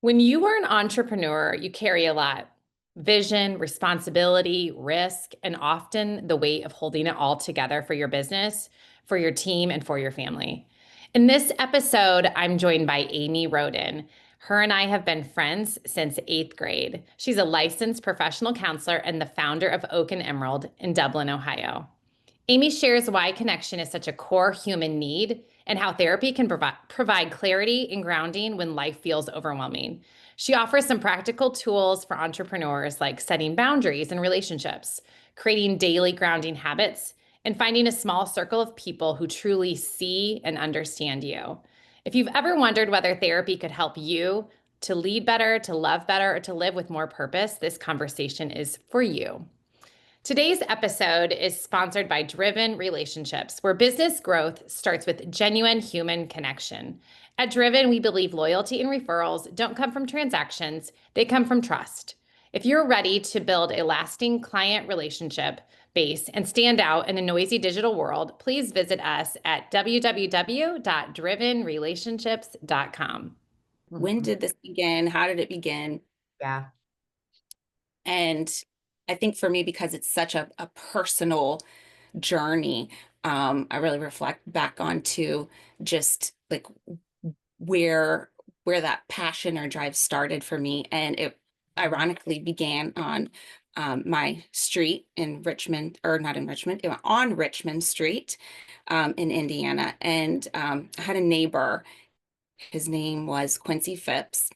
When you are an entrepreneur, you carry a lot: vision, responsibility, risk, and often the weight of holding it all together for your business, for your team, and for your family. In this episode, I'm joined by Aimee Rhoden. Her and I have been friends since eighth grade. She's a licensed professional counselor and the founder of Oak and Emerald in Dublin, Ohio. Aimee shares why connection is such a core human need and how therapy can provide clarity and grounding when life feels overwhelming. She offers some practical tools for entrepreneurs like setting boundaries in relationships, creating daily grounding habits, and finding a small circle of people who truly see and understand you. If you've ever wondered whether therapy could help you to lead better, to love better, or to live with more purpose, this conversation is for you. Today's episode is sponsored by Driven Relationships, where business growth starts with genuine human connection. At Driven, we believe loyalty and referrals don't come from transactions, they come from trust. If you're ready to build a lasting client relationship base and stand out in a noisy digital world, please visit us at www.drivenrelationships.com. When Mhm. did this begin? How did it begin? Yeah. And I think for me, because it's such a personal journey, I really reflect back onto just like where where that passion or drive started for me. And it ironically began on my street in Richmond, or not in Richmond, on Richmond Street in Indiana. And I had a neighbor. His name was Quincy Phipps.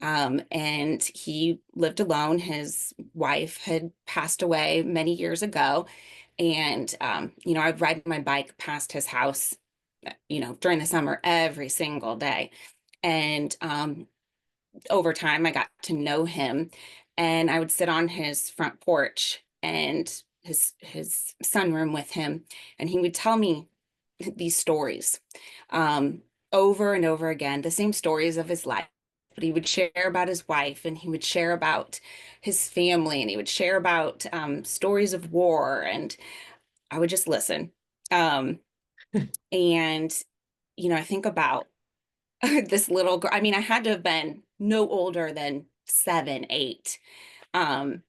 And he lived alone. His wife had passed away many years ago. And, I'd ride my bike past his house, during the summer every single day. And over time, I got to know him. And I would sit on his front porch and his sunroom with him. And he would tell me these stories um, over and over again, the same stories of his life. But he would share about his wife, and he would share about his family, and he would share about stories of war. And I would just listen. Um, and, I think about this little girl. I mean, I had to have been no older than 7, 8. And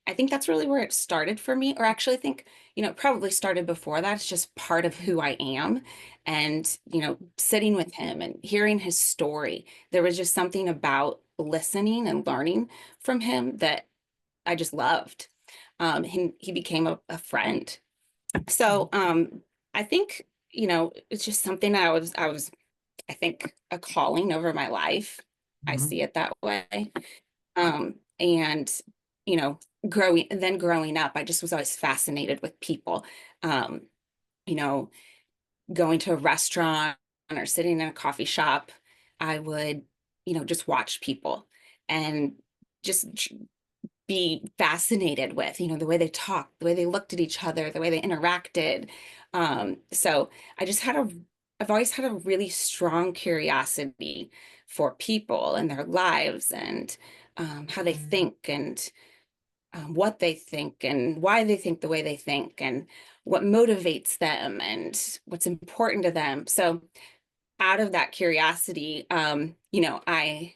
I think that's really where it started for me, or actually I think, it probably started before that. It's just part of who I am. And, sitting with him and hearing his story, there was just something about listening and learning from him that I just loved. He became a friend. So I think, it's just something that I think, a calling over my life. I Mhm. see it that way. And growing up, I just was always fascinated with people. Um, you know, Going to a restaurant or sitting in a coffee shop, I would, just watch people and just be fascinated with, the way they talked, the way they looked at each other, the way they interacted. So I just had a, I've always had a really strong curiosity for people and their lives and how they think and what they think and why they think the way they think and what motivates them and what's important to them. So out of that curiosity, I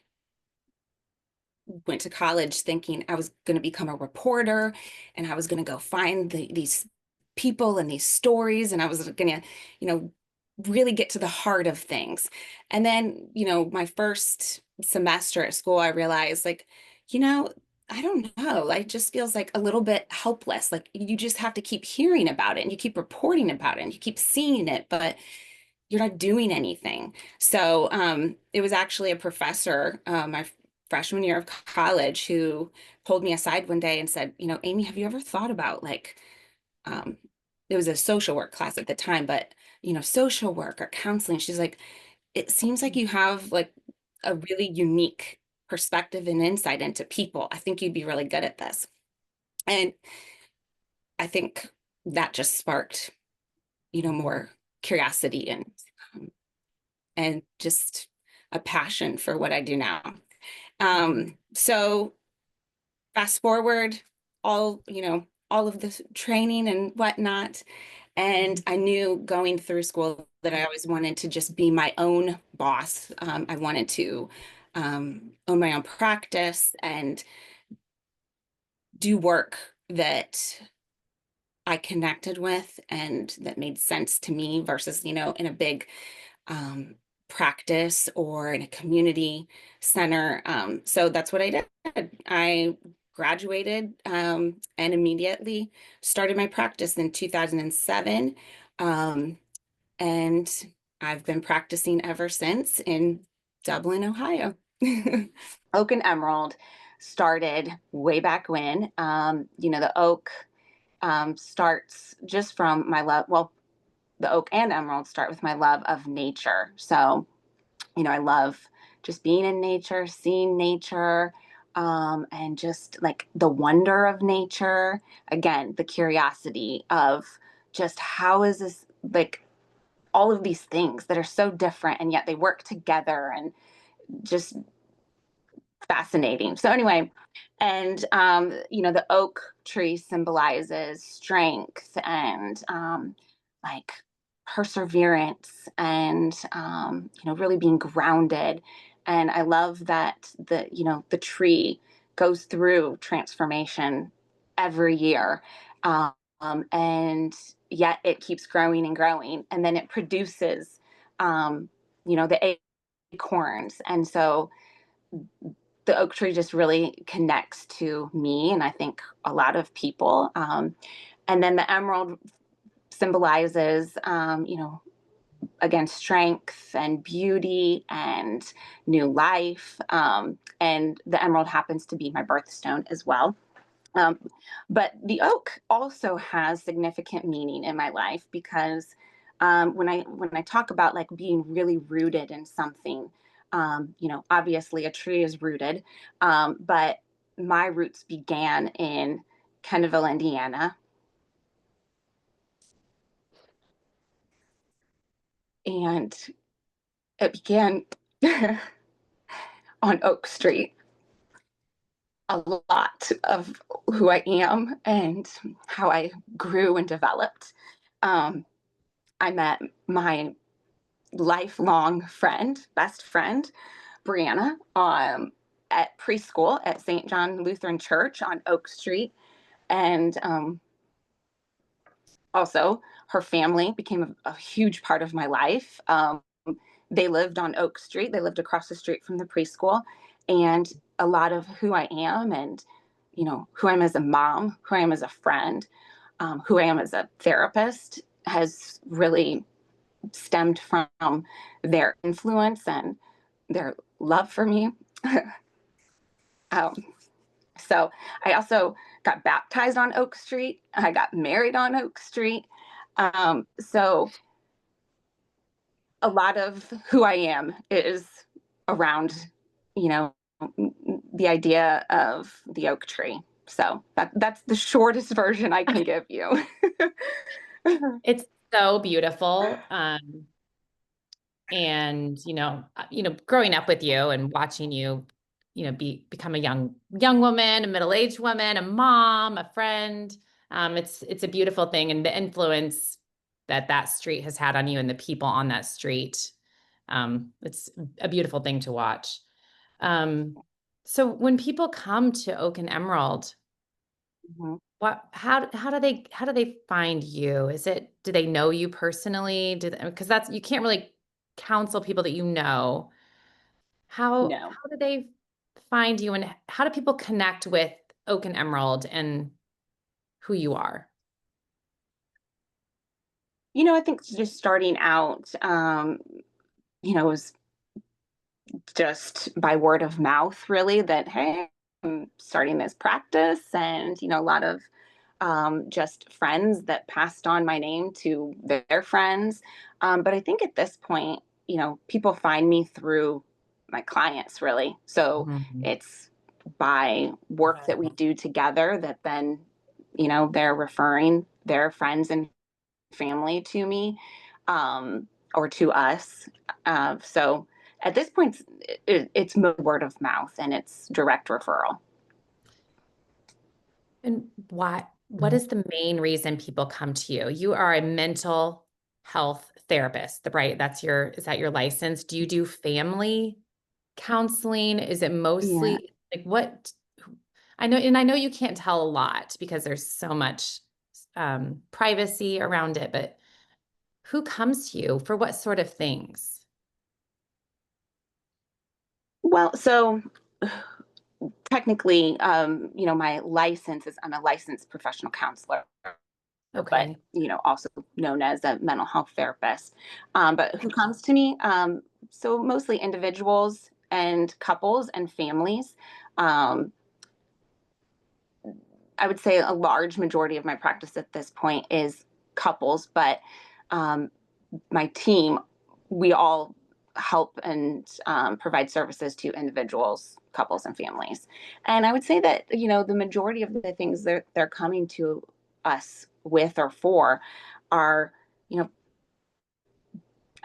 went to college thinking I was going to become a reporter and I was going to go find these people and these stories and I was going to, really get to the heart of things. And then, my first semester at school, I realized like, you know, I don't know, like just feels like a little bit helpless. Like you just have to keep hearing about it and you keep reporting about it and you keep seeing it, but you're not doing anything. So it was actually a professor, my freshman year of college, who pulled me aside one day and said, Aimee, have you ever thought about like, um, it was a social work class at the time, but, social work or counseling? She's like, it seems like you have like a really unique perspective and insight into people. I think you'd be really good at this. And I think that just sparked, more curiosity um, and just a passion for what I do now. So fast forward all of this training and whatnot. And I knew going through school that I always wanted to just be my own boss. I wanted to own my own practice, and do work that I connected with and that made sense to me versus, in a big um, practice or in a community center. So that's what I did. I graduated and immediately started my practice in 2007. Um, and I've been practicing ever since in Dublin, Ohio. Oak and Emerald started way back when. The oak starts just from my love. Well, the oak and emerald start with my love of nature. So, I love just being in nature, seeing nature, and just like the wonder of nature. Again, the curiosity of just how is this, like, all of these things that are so different and yet they work together, and just fascinating. So anyway, and the oak tree symbolizes strength and like perseverance and really being grounded. And I love that the tree goes through transformation every year. And yet it keeps growing and growing, and then it produces the acorns. And so the oak tree just really connects to me, and I think a lot of people. And then the emerald symbolizes, again, strength and beauty and new life. And the emerald happens to be my birthstone as well. Um, but the oak also has significant meaning in my life because when I talk about like being really rooted in something, obviously a tree is rooted, but my roots began in Kenneville, Indiana, and it began on Oak Street. A lot of who I am and how I grew and developed. Um, I met my lifelong friend, best friend, Brianna, at preschool at St. John Lutheran Church on Oak Street. And also, her family became a huge part of my life. They lived on Oak Street, they lived across the street from the preschool. And a lot of who I am and who I am as a mom, who I am as a friend, who I am as a therapist has really stemmed from their influence and their love for me. um, so I also got baptized on Oak Street. I got married on Oak Street. So a lot of who I am is around, you know, the idea of the oak tree. So that's the shortest version I can give you. It's so beautiful. And growing up with you and watching you, become a young woman, a middle-aged woman, a mom, a friend. It's a beautiful thing, and the influence that that street has had on you and the people on that street. It's a beautiful thing to watch. Um, so when people come to Oak and Emerald, Mhm. how do they find you? Do they know you personally? Because that's, you can't really counsel people that you know. No. How do they find you, and how do people connect with Oak and Emerald and who you are? I think just starting out, was just by word of mouth, really, that, hey, I'm starting this practice. And, a lot of just friends that passed on my name to their friends. But I think at this point, people find me through my clients, really. So Mhm. it's by work that we do together that then, they're referring their friends and family to me, or to us. So at this point, it's word of mouth and it's direct referral. And what is the main reason people come to you? You are a mental health therapist, right? Is that your license? Do you do family counseling? Is it Yeah. mostly like what? I know, and I know you can't tell a lot because there's so much privacy around it, but who comes to you for what sort of things? Well, so technically, my license is I'm a licensed professional counselor, but Okay. also known as a mental health therapist. But who comes to me? So mostly individuals and couples and families. Um, I would say a large majority of my practice at this point is couples, but um, my team, we all help and provide services to individuals, couples, and families. And I would say that the majority of the things they're coming to us with or for are you know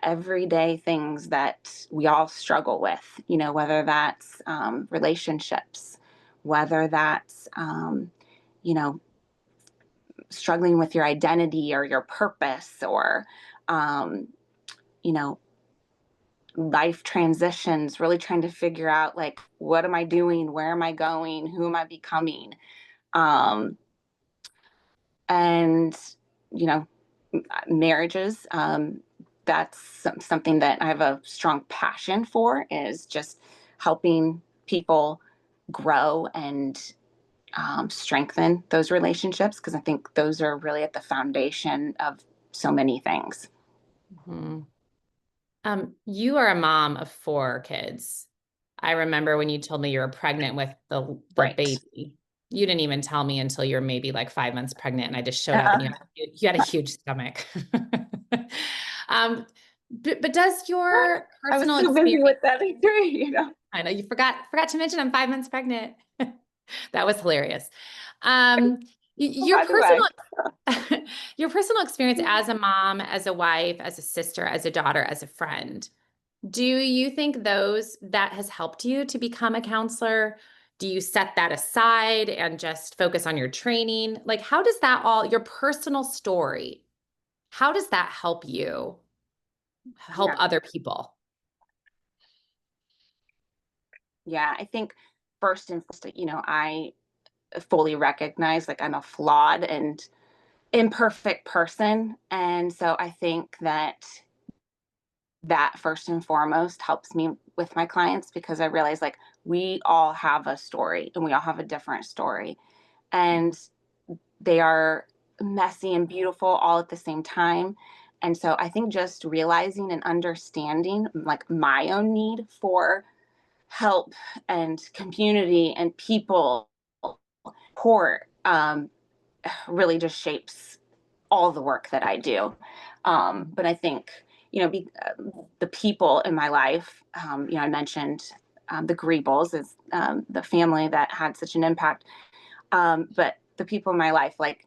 everyday things that we all struggle with. Whether that's relationships, whether that's you know struggling with your identity or your purpose, or um, you know life transitions, really trying to figure out, like, what am I doing, where am I going, who am I becoming, um, and you know marriages. That's something that I have a strong passion for, is just helping people grow and strengthen those relationships, because I think those are really at the foundation of so many things. Mhm. You are a mom of four kids. I remember when you told me you were pregnant with the Right. baby. You didn't even tell me until you were maybe like 5 months pregnant, and I just showed up, and Uh, you had a huge stomach. um, but does your I was personal so busy with experience? that degree. I know you forgot to mention I'm 5 months pregnant. That was hilarious. Um, your By the way, personal your personal experience as a mom, as a wife, as a sister, as a daughter, as a friend. Do you think those that has helped you to become a counselor? Do you set that aside and just focus on your training? Like, how does that all, your personal story, how does that help you help yeah, other people? yeah, I think first and foremost, I fully recognize, like, I'm a flawed and imperfect person. And so I think that first and foremost helps me with my clients, because I realize, like, we all have a story and we all have a different story. And they are messy and beautiful all at the same time. And so I think just realizing and understanding, like, my own need for help and community and people support, really just shapes all the work that I do. But I think, the people in my life, I mentioned the Greebles is the family that had such an impact. But the people in my life, like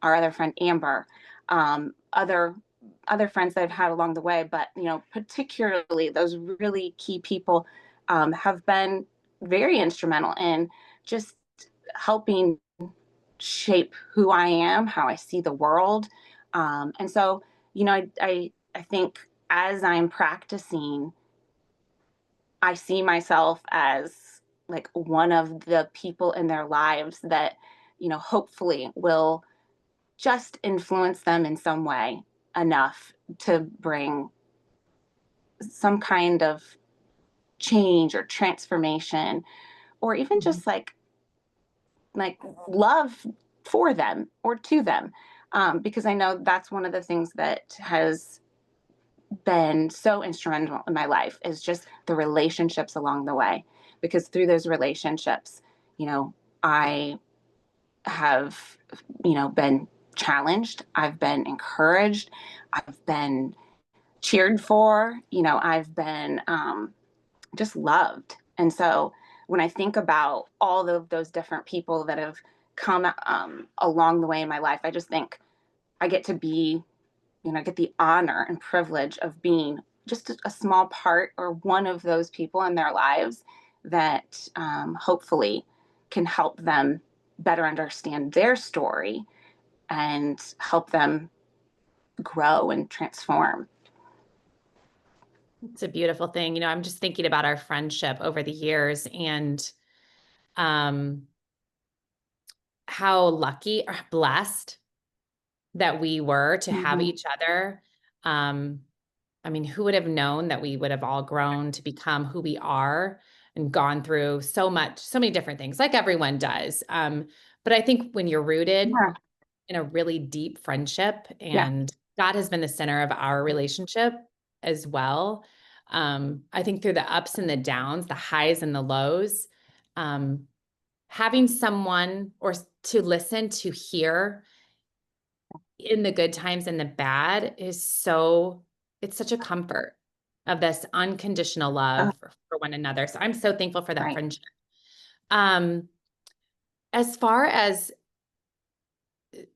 our other friend Amber, other friends that I've had along the way, but particularly those really key people have been very instrumental in just helping shape who I am, how I see the world. And so, I think as I'm practicing, I see myself as, like, one of the people in their lives that, hopefully will just influence them in some way enough to bring some kind of change or transformation, or even Mhm. just like love for them or to them. Because I know that's one of the things that has been so instrumental in my life, is just the relationships along the way. Because through those relationships, I have, been challenged, I've been encouraged, I've been cheered for, I've been just loved. And so when I think about all of those different people that have come along the way in my life, I just think I get to be, I get the honor and privilege of being just a small part or one of those people in their lives that hopefully can help them better understand their story and help them grow and transform. It's a beautiful thing. I'm just thinking about our friendship over the years and um, how lucky or blessed that we were to have Mhm. each other. Um, I mean, who would have known that we would have all grown to become who we are and gone through so much, so many different things, like everyone does. But I think when you're rooted Yeah, in a really deep friendship, yeah, and God has been the center of our relationship as well. I think through the ups and the downs, the highs and the lows, um, having someone or to listen, to hear in the good times and the bad is it's such a comfort of this unconditional oh, love for one another. So I'm so thankful for that right. friendship. Um, as far as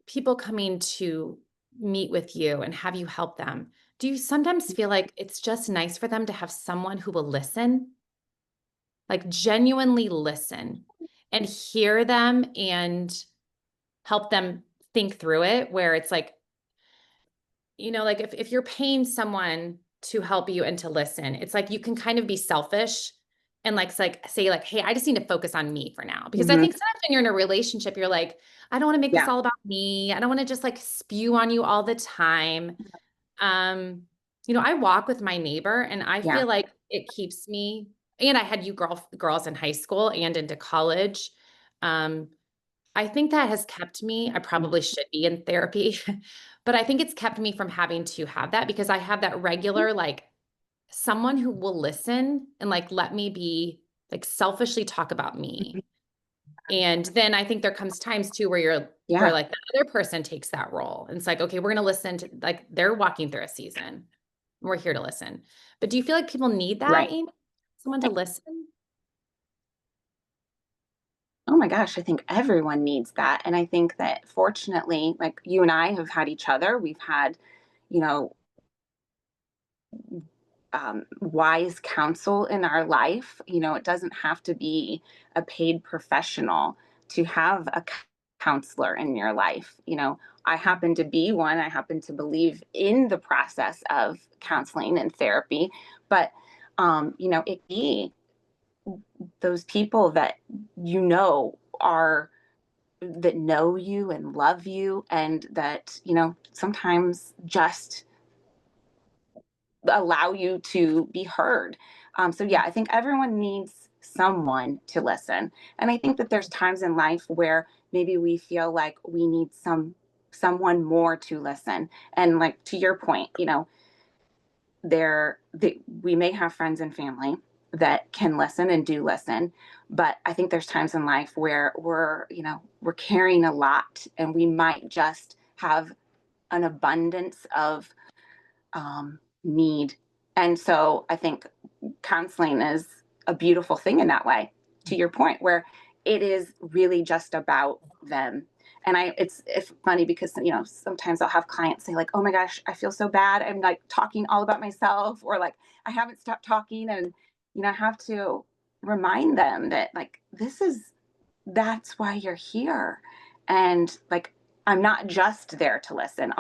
people coming to meet with you and have you help them, do you sometimes feel like it's just nice for them to have someone who will listen, like genuinely listen and hear them and help them think through it, where it's like, like if you're paying someone to help you and to listen, it's like you can kind of be selfish and like say like, hey, I just need to focus on me for now. Because I Mhm. think sometimes when you're in a relationship, you're like, I don't want to make this Yeah, all about me. I don't want to just like spew on you all the time. Um, I walk with my neighbor and I yeah, feel like it keeps me, and I had girls in high school and into college. Um, I think that has kept me. I mm, probably should be in therapy, but I think it's kept me from having to have that because I have that regular, like, someone who will listen and like let me be like selfishly talk about me. mhm. And then I think there comes times too where Yeah, like the other person takes that role. And it's like, okay, we're gonna listen to, like, they're walking through a season. We're here to listen. But do you feel like people need that, right. Amy? Someone to listen? Oh my gosh, I think everyone needs that. And I think that fortunately, like you and I have had each other, we've had, you know, wise counsel in our life. It doesn't have to be a paid professional to have a counselor in your life. I happen to be one. I happen to believe in the process of counseling and therapy, but it be those people that are that know you and love you and that sometimes just allow you to be heard. So yeah, I think everyone needs someone to listen, and I think that there's times in life where maybe we feel like we need someone more to listen. And like to your point, we may have friends and family that can listen and do listen, but I think there's times in life where we're carrying a lot, and we might just have an abundance of need. And so I think counseling is a beautiful thing in that way, to your point, where it is really just about them. And it's funny because sometimes I'll have clients say like, "Oh my gosh, I feel so bad. I'm like talking all about myself," or like, "I haven't stopped talking," and I have to remind them that like that's why you're here. And like, I'm not just there to listen.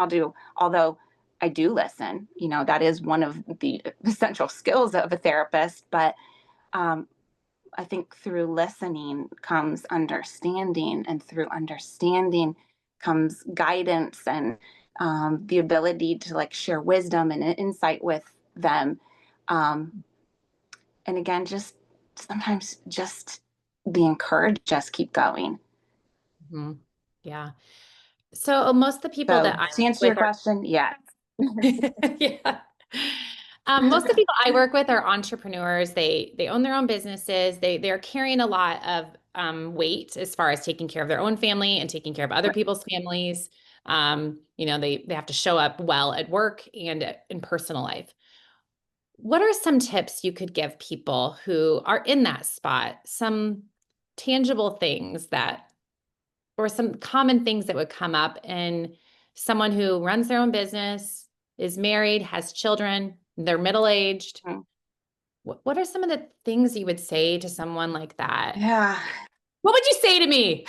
Although I do listen, that is one of the essential skills of a therapist. But um, I think through listening comes understanding, and through understanding comes guidance and the ability to like share wisdom and insight with them. Um, and again, just sometimes just be encouraged, just keep going. Mhm. Yeah. So most of the people So that I to work answer your with are question, yes. yeah. Most of the people I work with are entrepreneurs. They own their own businesses. They're carrying a lot of weight as far as taking care of their own family and taking care of other Right. people's families. They have to show up well at work and in personal life. What are some tips you could give people who are in that spot? Some tangible things that, or some common things that would come up in someone who runs their own business, is married, has children, they're middle-aged. Mhm. What are some of the things you would say to someone like that? Yeah. What would you say to me?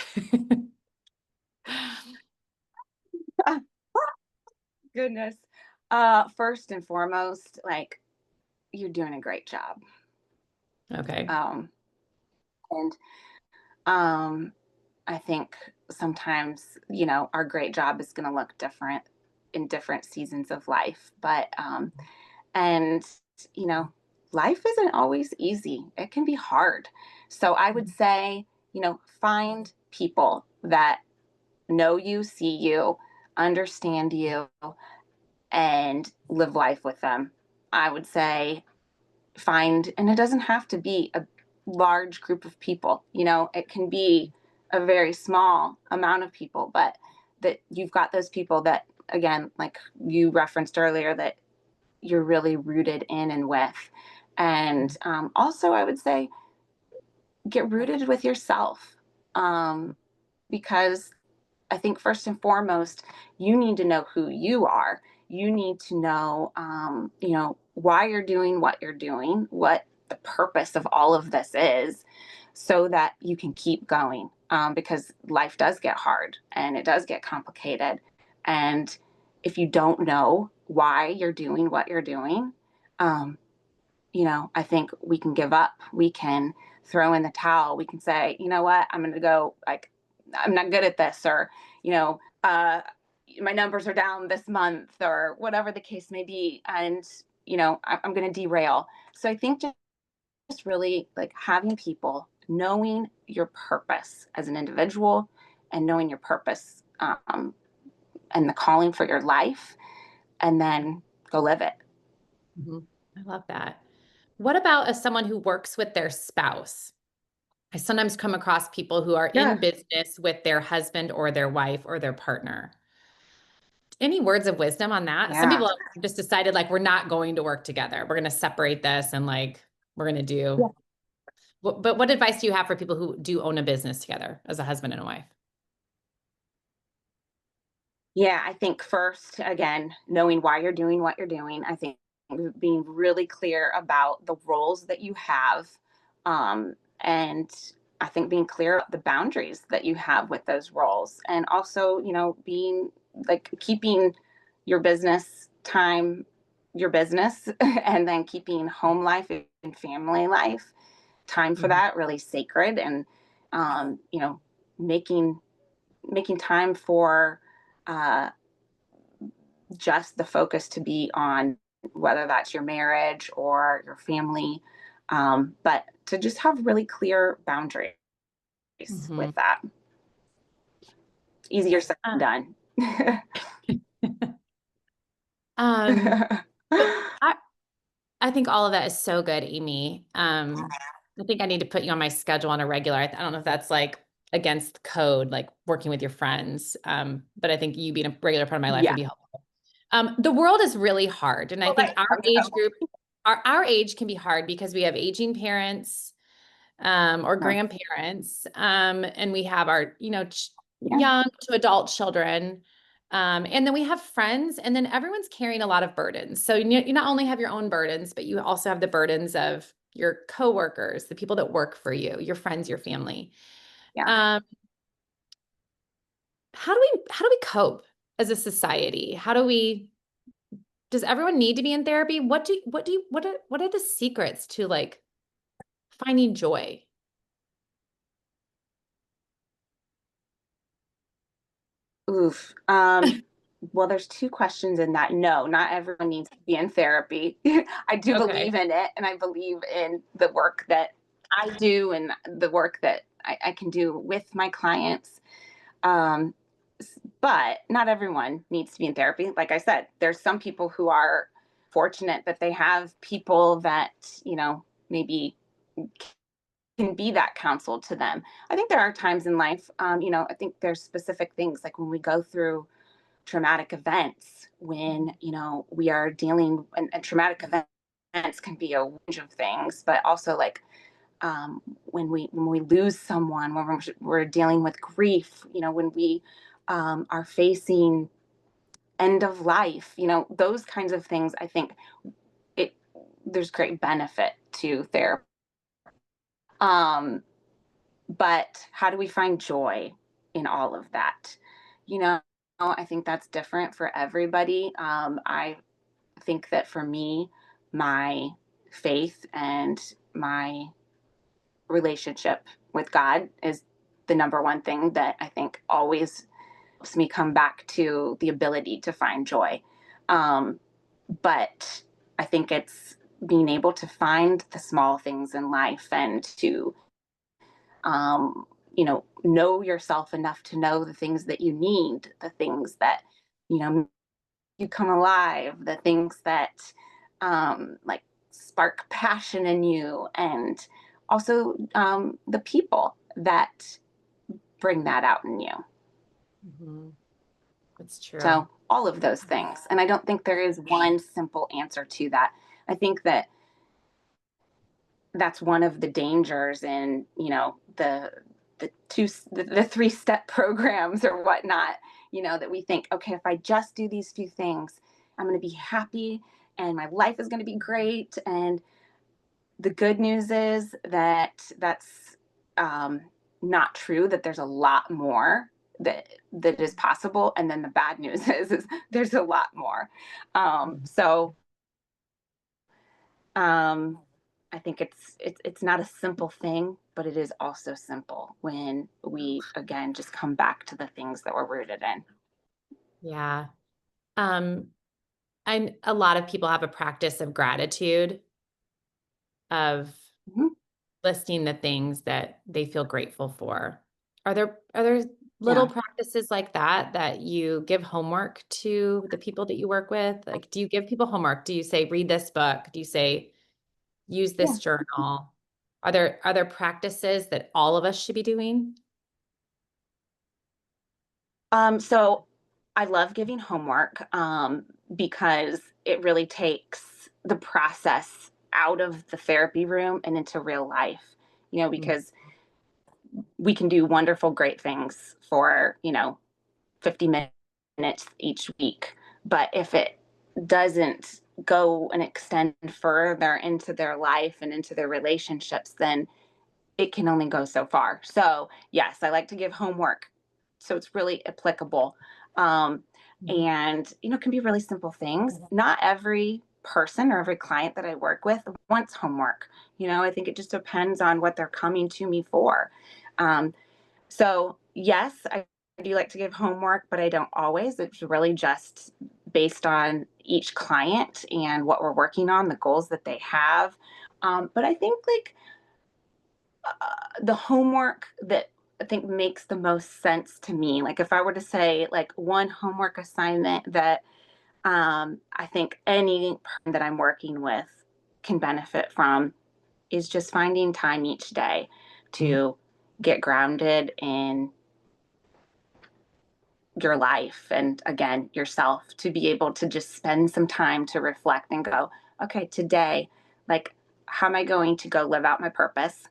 Goodness. First and foremost, like you're doing a great job. Okay. Um, and um, I think sometimes, our great job is going to look different in different seasons of life. And, you know, life isn't always easy, it can be hard. So I would say, find people that know you, see you, understand you, and live life with them. I would say and it doesn't have to be a large group of people, it can be a very small amount of people, but that you've got those people that, again, like you referenced earlier, that you're really rooted in and with. And also, I would say get rooted with yourself, because I think first and foremost, you need to know who you are. You need to know, why you're doing what you're doing, what the purpose of all of this is, so that you can keep going. Because life does get hard and it does get complicated. And if you don't know why you're doing what you're doing, um, I think we can give up. We can throw in the towel. We can say, you know what, I'm going to go, like, I'm not good at this, or, you know, uh, my numbers are down this month, or whatever the case may be. And, I'm going to derail. So I think just really like having people knowing your purpose as an individual and knowing your purpose, and the calling for your life, and then go live it. Mhm. I love that. What about as someone who works with their spouse? I sometimes come across people who are in Yeah. business with their husband or their wife or their partner. Any words of wisdom on that? Some Yeah. people have just decided like we're not going to work together. We're going to separate this and like we're going to do. But what advice do you have for people who do own a business together as a husband and a wife? Yeah, I think first, again, knowing why you're doing what you're doing. I think being really clear about the roles that you have. And I think being clear about the boundaries that you have with those roles. And also, being like keeping your business time your business and then keeping home life and family life time for Mhm. that really sacred. And, making time for, uh, just the focus to be on whether that's your marriage or your family, but to just have really clear boundaries Mhm. with that. Easier said Uh, than done. Um, but I think all of that is so good, Amy. I think I need to put you on my schedule on a regular. I don't know if that's like against code, like working with your friends. But I think you being a regular part of my life would Yeah. be helpful. The world is really hard, and I think our age group, our age can be hard because we have aging parents, or Uh, grandparents, and we have our, yeah. young to adult children. And then we have friends, and then everyone's carrying a lot of burdens. So you not only have your own burdens, but you also have the burdens of your coworkers, the people that work for you, your friends, your family. Yeah. Um, how do we cope as a society? Does everyone need to be in therapy? What are the secrets to like finding joy? Oof. Well, there's two questions in that. No, not everyone needs to be in therapy. I do Okay. believe in it, and I believe in the work that I do and the work that I can do with my clients. Um, but not everyone needs to be in therapy. Like I said, there's some people who are fortunate that they have people that, maybe can be that counsel to them. I think there are times in life, I think there's specific things like when we go through traumatic events, when, we are dealing, and traumatic events can be a range of things, but also like, when we lose someone, when we're dealing with grief, when we, are facing end of life, those kinds of things. I think it there's great benefit to therapy. Um, but how do we find joy in all of that? You know, I think that's different for everybody. I think that for me, my faith and my relationship with God is the number one thing that I think always helps me come back to the ability to find joy. Um, but I think it's being able to find the small things in life and to, know yourself enough to know the things that you need, the things that, you know, you come alive, the things that like spark passion in you, and also the people that bring that out in you. Hmm. That's true. So all of those things. And I don't think there is one simple answer to that. I think that that's one of the dangers in, the 3-step programs or whatnot, that we think, okay, if I just do these few things, I'm going to be happy and my life is going to be great. And the good news is that that's not true, that there's a lot more that is possible. And then the bad news is there's a lot more. So um, I think it's not a simple thing, but it is also simple when we again just come back to the things that we're rooted in. Yeah. Um, and a lot of people have a practice of gratitude, of Mhm. listing the things that they feel grateful for. Are there little Yeah. practices like that that you give homework to the people that you work with? Like, do you give people homework? Do you say, read this book? Do you say, use Yeah. this journal? Are there practices that all of us should be doing? So I love giving homework because it really takes the process out of the therapy room and into real life, Mm, because we can do wonderful, great things for, 50 minutes each week. But if it doesn't go and extend further into their life and into their relationships, then it can only go so far. So, yes, I like to give homework so it's really applicable. Um, mm, and, it can be really simple things. Not every person or every client that I work with wants homework. I think it just depends on what they're coming to me for. Um, so, yes, I do like to give homework, but I don't always. It's really just based on each client and what we're working on, the goals that they have. But I think like the homework that I think makes the most sense to me, like if I were to say like one homework assignment that I think any person that I'm working with can benefit from, is just finding time each day to get grounded in your life and again yourself, to be able to just spend some time to reflect and go, okay, today, like, how am I going to go live out my purpose?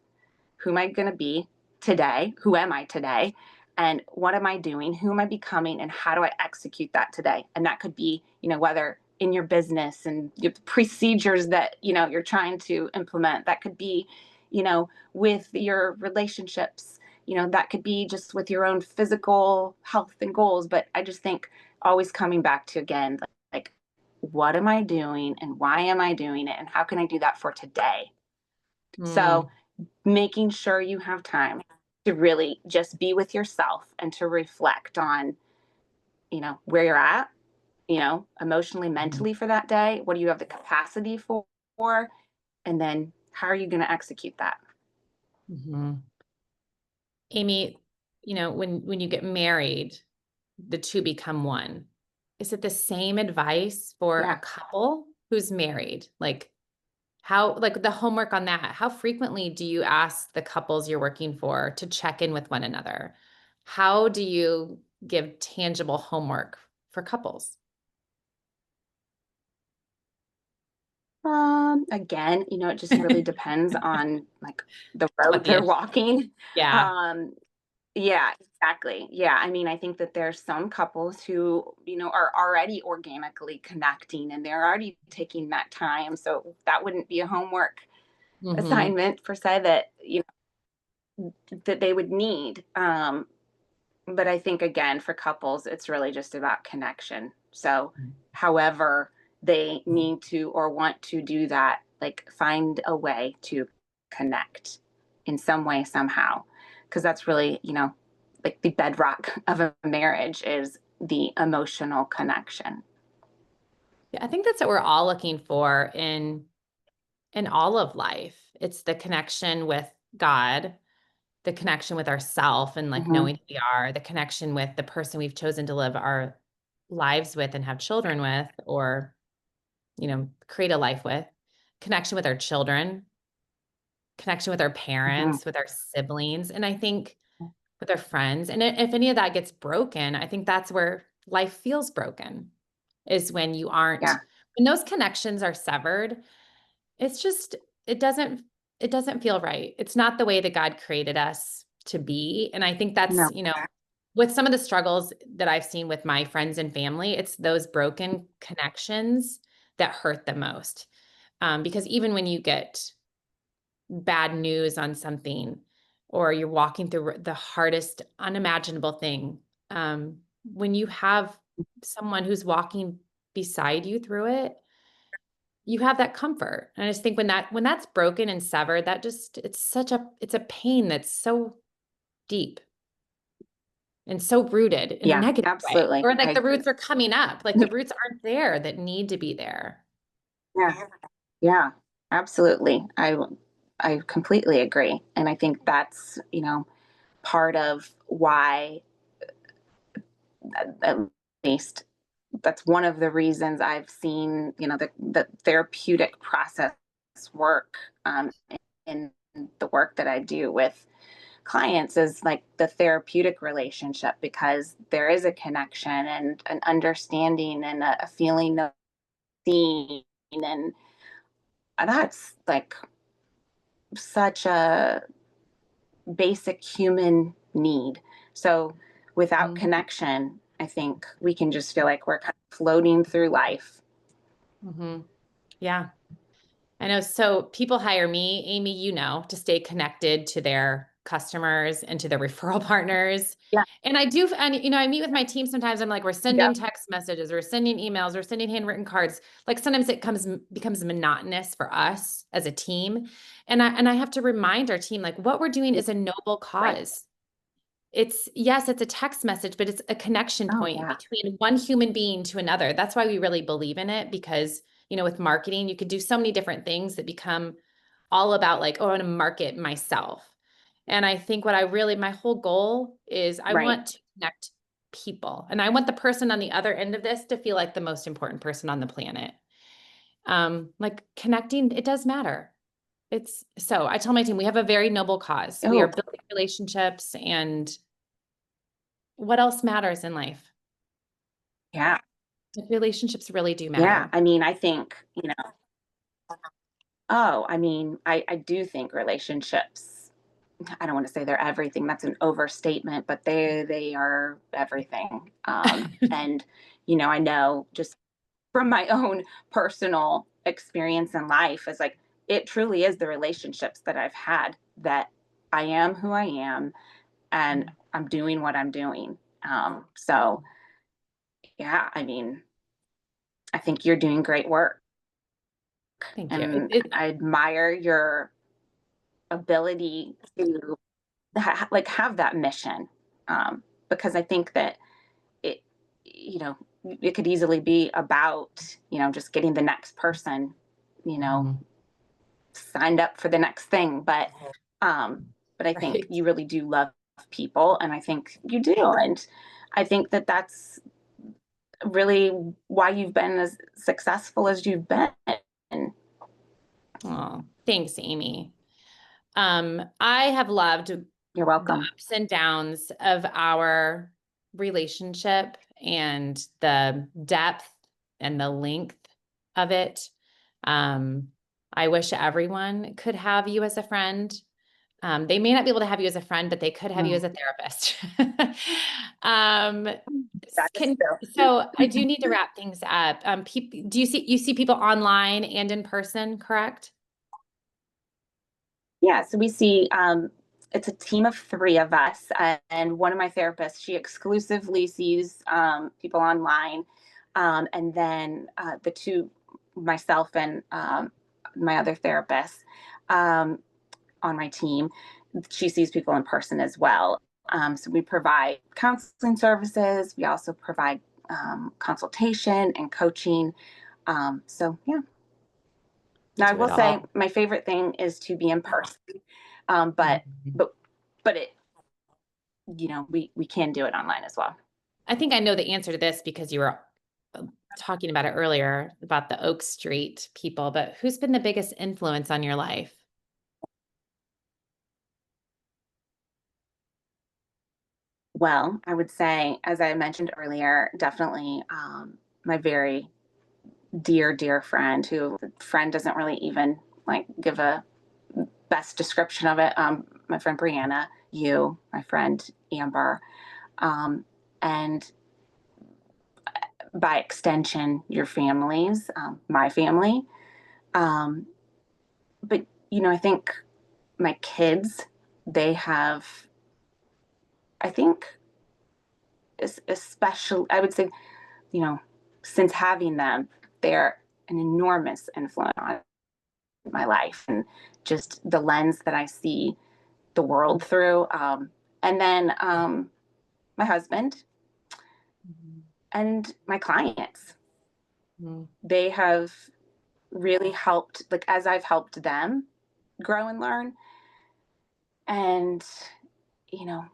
Who am I going to be today? Who am I today? And what am I doing? Who am I becoming? And how do I execute that today? And that could be, whether in your business and your procedures that, you're trying to implement. That could be, with your relationships. That could be just with your own physical health and goals. But I just think always coming back to, again, like what am I doing and why am I doing it? And how can I do that for today? mm, So making sure you have time to really just be with yourself and to reflect on, where you're at, emotionally, mentally for that day. What do you have the capacity for? And then how are you going to execute that? mhm. Aimee, when you get married, the two become one. Is it the same advice for a Yeah. couple who's married? Like the homework on that, how frequently do you ask the couples you're working for to check in with one another? How do you give tangible homework for couples? Again, it just really depends on like the What road the they're issue? walking. Yeah. Um, Yeah, exactly. Yeah, I mean, I think that there's some couples who, are already organically connecting and they're already taking that time. So that wouldn't be a homework Hmm. assignment per se that, that they would need. But I think again, for couples, it's really just about connection. So however they need to or want to do that, like find a way to connect in some way, somehow. Because that's really, like the bedrock of a marriage is the emotional connection. Yeah, I think that's what we're all looking for in all of life. It's the connection with God, the connection with ourself and like Hmm. knowing who we are, the connection with the person we've chosen to live our lives with and have children with, or, create a life with, connection with our children, connection with our Hmm. parents, with our siblings, and I think with our friends. And if any of that gets broken, I think that's where life feels broken, is when Yeah. when those connections are severed. It's just, it doesn't, it doesn't feel right. It's not the way that God created us to be. And I think that's, No. with some of the struggles that I've seen with my friends and family, it's those broken connections that hurt the most. Because even when you get bad news on something, or you're walking through the hardest unimaginable thing, when you have someone who's walking beside you through it, you have that comfort. And I just think when that's broken and severed, that just it's a pain that's so deep and so rooted in a Yeah, negative way. absolutely. Or like the roots are coming up, like the roots aren't there that need to be there. Yeah. Yeah, absolutely. I completely agree. And I think that's, part of why, at least that's one of the reasons I've seen, the therapeutic process work, in the work that I do with clients, is like the therapeutic relationship, because there is a connection and an understanding and a feeling of seen. And that's like such a basic human need. So without Mhm. connection, I think we can just feel like we're kind of floating through life. Mhm. Yeah. I know. So people hire me, Amy, to stay connected to their customers and to their referral partners. Yeah. And I do, and I meet with my team sometimes. I'm like, we're sending Yep. text messages, we're sending emails, we're sending handwritten cards. Like sometimes it becomes monotonous for us as a team. And I have to remind our team, like what we're doing is a noble Right. cause. Yes, it's a text message, but it's a connection Oh point yeah. between one human being to another. That's why we really believe in it, because, with marketing, you could do so many different things that become all about like, oh, I want to market myself. And I think my whole goal is I Right. want to connect people, and I want the person on the other end of this to feel like the most important person on the planet. Like connecting, it does matter. So I tell my team, we have a very noble cause. We are Oh building relationships, and what else matters in life? yeah. Like, relationships really do Yeah. matter. I mean, I think, oh, I mean, I do think relationships, I don't want to say they're everything. That's an overstatement, but they are everything. And I know just from my own personal experience in life, is like it truly is the relationships that I've had that I am who I am, and I'm doing what I'm doing. So yeah, I mean, I think you're doing great work, Thank you. and I admire your ability to like have that mission, because I think that it you know it could easily be about just getting the next person you know Mhm. signed up for the next thing, but I think Right. you really do love people, and I think you do, and I think that that's really why you've been as successful as you've been. Oh, thanks, Amy. I have loved You're the welcome. ups and downs of our relationship and the depth and the length of it. Um, I wish everyone could have you as a friend. They may not be able to have you as a friend, but they could have you as Mm, a therapist. Um, that is can true. so I do need to wrap things up. Do you see people online and in person, correct? Yeah, so we see, it's a team of three of us, and one of my therapists, she exclusively sees people online, and then the two, myself and my other therapist um, on my team. She sees people in person as well. So we provide counseling services. We also provide consultation and coaching. So yeah. Now I Do it will say all. my favorite thing is to be in person, um, but Mhm. but but it we can do it online as well. I think I know the answer to this because you were talking about it earlier about the Oak Street people, but who's been the biggest influence on your life? Well, I would say, as I mentioned earlier, definitely my very dear friend, who friend doesn't really even like give a best description of it. My friend Brianna, you, my friend Amber, um, and by extension, your families, my family. Um, but I think my kids, they have, I think, especially, I would say, you know, since having them, they're an enormous influence on my life and just the lens that I see the world through. And then my husband Mhm. and my clients, Mhm. they have really helped, like, as I've helped them grow and learn and,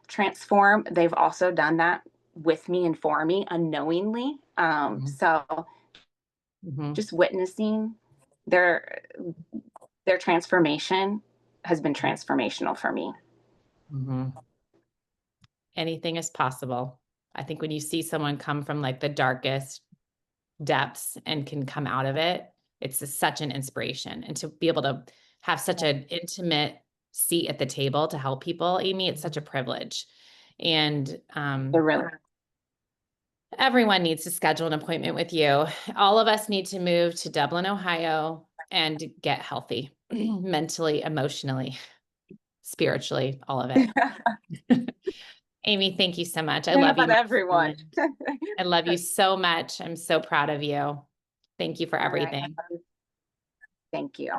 transform, they've also done that with me and for me unknowingly. Mhm. So Mhm. just witnessing their their transformation has been transformational for me. Mhm. Anything is possible. I think when you see someone come from like the darkest depths and can come out of it, it's such an inspiration. And to be able to have such an intimate seat at the table to help people, Aimee, it's such a privilege. And They're really everyone needs to schedule an appointment with you. All of us need to move to Dublin, Ohio and get healthy mentally, emotionally, spiritually, all of it. Aimee, thank you so much. I I don't know love you, about my everyone. friend. I love you so much. I'm so proud of you. Thank you for All right. everything. Thank you.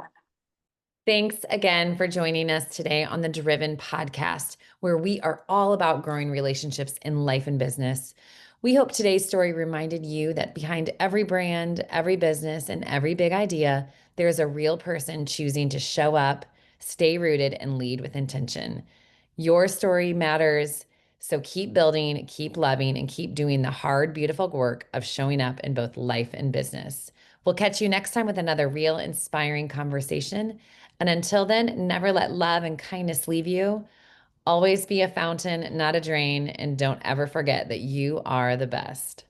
Thanks again for joining us today on the Driven podcast, where we are all about growing relationships in life and business. We hope today's story reminded you that behind every brand, every business, and every big idea, there is a real person choosing to show up, stay rooted, and lead with intention. Your story matters. So keep building, keep loving, and keep doing the hard, beautiful work of showing up in both life and business. We'll catch you next time with another real, inspiring conversation. And until then, never let love and kindness leave you. Always be a fountain, not a drain. And don't ever forget that you are the best.